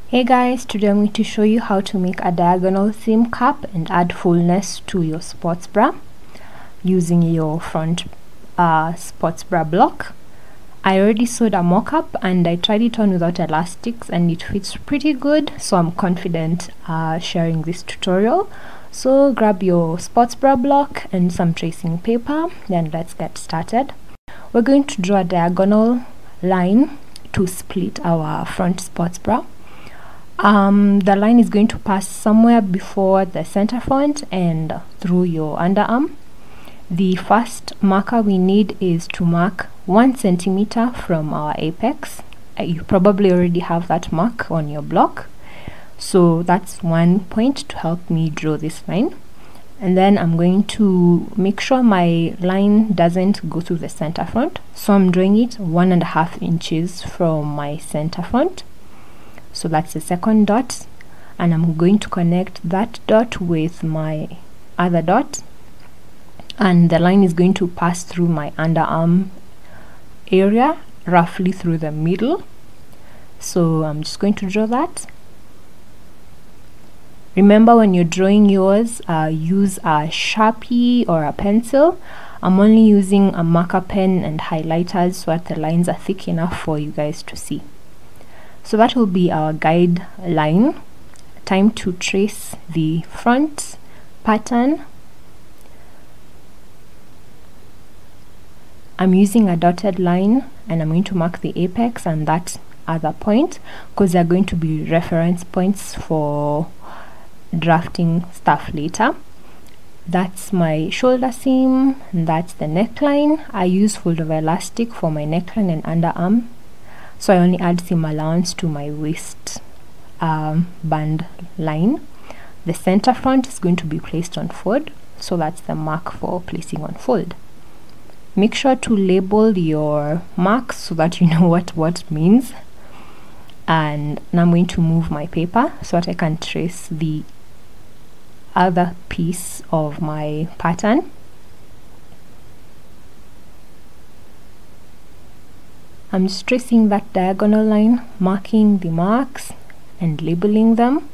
Hey guys, today I'm going to show you how to make a diagonal seam cap and add fullness to your sports bra using your front sports bra block. I already sewed a mock-up and I tried it on without elastics and it fits pretty good, so I'm confident sharing this tutorial. So grab your sports bra block and some tracing paper, then let's get started. We're going to draw a diagonal line to split our front sports bra. The line is going to pass somewhere before the center front and through your underarm. The first marker we need is to mark 1 centimeter from our apex. You probably already have that mark on your block, so that's one point to help me draw this line. And then I'm going to make sure my line doesn't go through the center front, so I'm drawing it 1.5 inches from my center front. So that's the second dot, and I'm going to connect that dot with my other dot, and the line is going to pass through my underarm area, roughly through the middle. So I'm just going to draw that. Remember, when you're drawing yours, use a Sharpie or a pencil. I'm only using a marker pen and highlighters so that the lines are thick enough for you guys to see. So that will be our guide line. Time to trace the front pattern. I'm using a dotted line and I'm going to mark the apex and that other point because they're going to be reference points for drafting stuff later. That's my shoulder seam, and that's the neckline. I use fold over elastic for my neckline and underarm, so I only add seam allowance to my waist band line. The center front is going to be placed on fold, so that's the mark for placing on fold. Make sure to label your marks so that you know what means. And now I'm going to move my paper so that I can trace the other piece of my pattern. I'm just tracing that diagonal line, marking the marks and labeling them.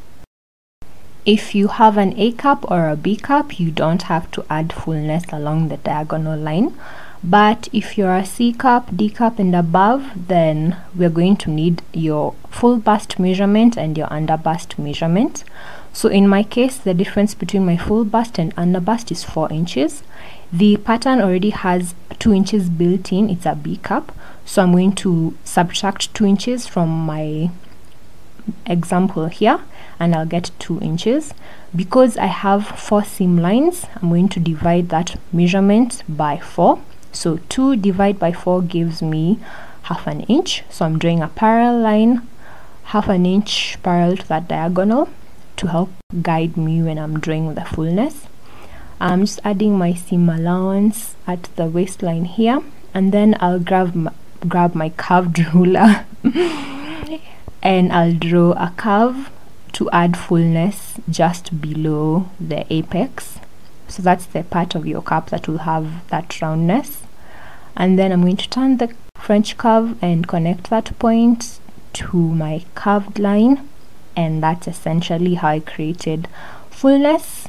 If you have an A cup or a B cup, you don't have to add fullness along the diagonal line. But if you're a C cup, D cup and above, then we're going to need your full bust measurement and your underbust measurement. So in my case, the difference between my full bust and underbust is 4 inches. The pattern already has 2 inches built in, it's a B cup. So I'm going to subtract 2 inches from my example here and I'll get 2 inches. Because I have 4 seam lines, I'm going to divide that measurement by 4. So 2 divided by 4 gives me 1/2 inch. So I'm drawing a parallel line 1/2 inch parallel to that diagonal to help guide me when I'm drawing the fullness. I'm just adding my seam allowance at the waistline here, and then I'll grab my curved ruler and I'll draw a curve to add fullness just below the apex. So that's the part of your cap that will have that roundness. And then I'm going to turn the French curve and connect that point to my curved line, and that's essentially how I created fullness.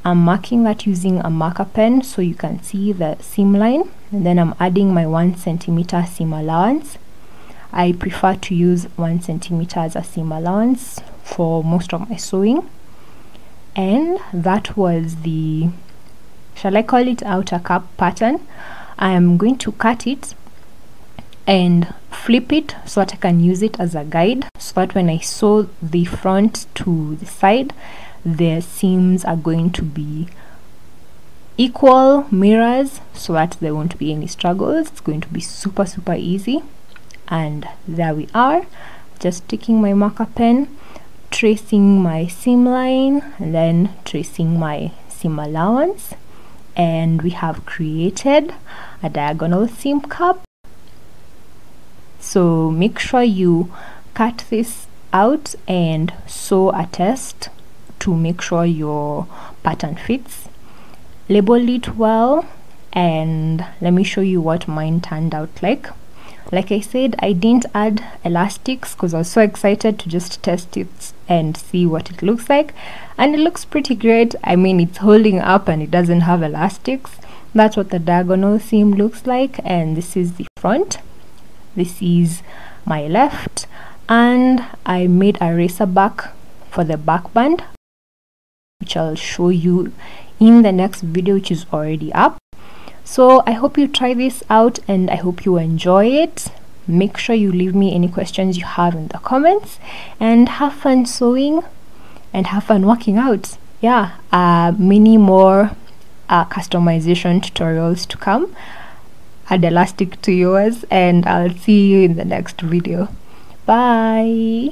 I'm marking that using a marker pen so you can see the seam line, and then I'm adding my 1 centimeter seam allowance. I prefer to use 1 centimeter as a seam allowance for most of my sewing. And that was the, shall I call it, outer cup pattern. I am going to cut it and flip it so that I can use it as a guide, so that when I sew the front to the side, the seams are going to be equal mirrors so that there won't be any struggles. It's going to be super easy. And there we are, just taking my marker pen, tracing my seam line and then tracing my seam allowance, and we have created a diagonal seam cap. So make sure you cut this out and sew a test to make sure your pattern fits. Label it well, and let me show you what mine turned out like. Like I said, I didn't add elastics because I was so excited to just test it and see what it looks like, and it looks pretty great. I mean, it's holding up and it doesn't have elastics. That's what the diagonal seam looks like, and this is the front. This is my left, and I made a racer back for the back band, which I'll show you in the next video, which is already up. So I hope you try this out and I hope you enjoy it. Make sure you leave me any questions you have in the comments, and have fun sewing and have fun working out. Yeah, many more customization tutorials to come. Add elastic to yours, and I'll see you in the next video. Bye.